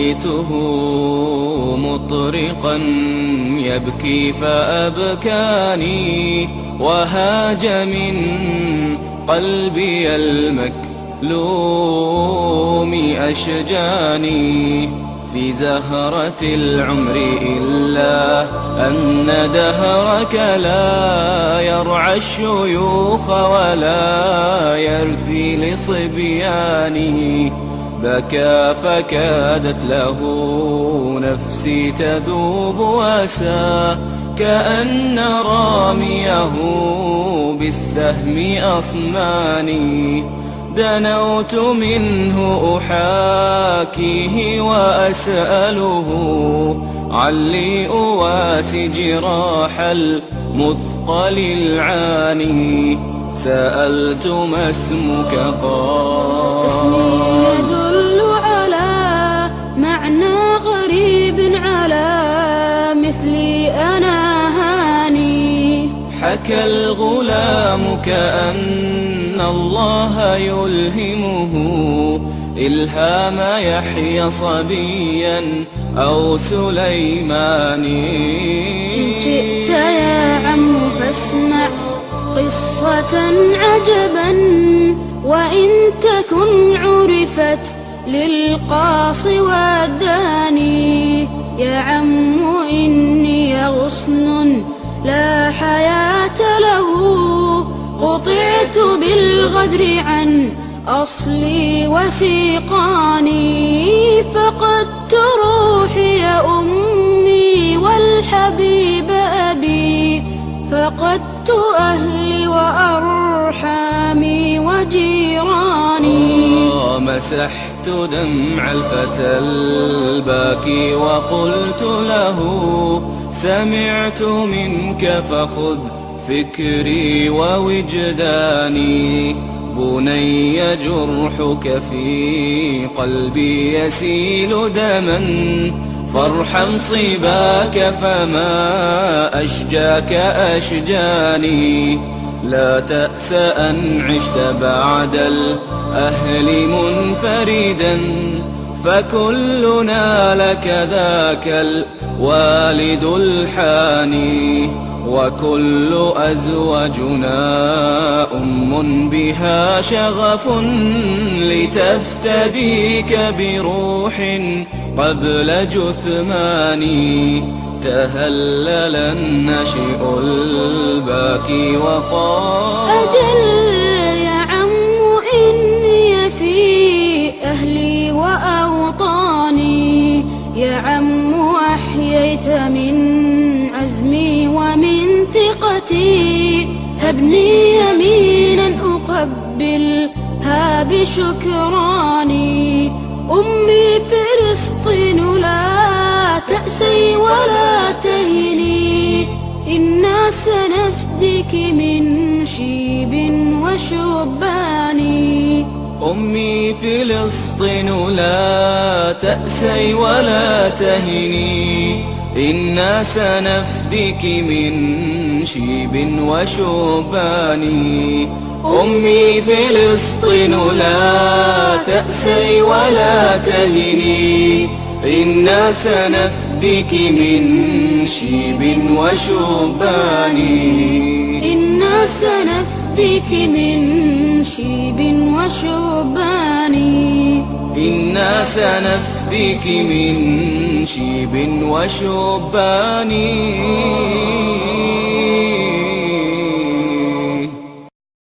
رأيته مطرقا يبكي فأبكاني، وهاج من قلبي المكلوم أشجاني. في زهرة العمر إلا أن دهرك لا يرعى الشيوخ ولا يرثي لصبيانه. بكى فكادت له نفسي تذوب وسا، كأن راميه بالسهم أصماني. دنوت منه أحاكيه وأسأله علي أواسي جراح المثقل العاني. سألت ما اسمك قال اسمي يدل على معنى غريب على مثلي أنا هاني. حكى الغلام كأن الله يلهمه إلهام يحيى صبيا أو سليماني. إن شئت يا عم فاسمع قصة عجبا، وإن تكن عرفت للقاص والداني. يا عم إني غصن لا حياة له، قطعت بالغدر عن أصلي وسيقاني. فقدت روحي يا أمي والحبيب أبي، فقدت أهلي وأرحامي وجيراني. مسحت دمع الفتى الباكي وقلت له سمعت منك فخذ فكري ووجداني. بني جرحك في قلبي يسيل دما، فارحم صباك فما أشجاك أشجاني. لا تأس أن عشت بعد الأهل منفردا، فكلنا لك ذاك الوالد الحاني. وكل أزواجنا أم بها شغف لتفتديك بروح قبل جثماني. تهلل الناشئ الباكي وقال أجل يا عم إني في أهلي وأوطاني. يا عم أحييت من عزمي ومن ثقتي، هبني يمينا أقبلها بشكراني. أمي فلسطين لا تأسي ولا تهني، إنا سنفديك من شيب وشباني. أمي فلسطين لا تأسي ولا تهني، إنا سنفديك من شيب وشباني. أمي فلسطين لا تأسي ولا تهني، إنا سنفديك من شيب وشباني. إنا سنفديك من شيب وشباني. إنا سنفديك من شيب وشباني.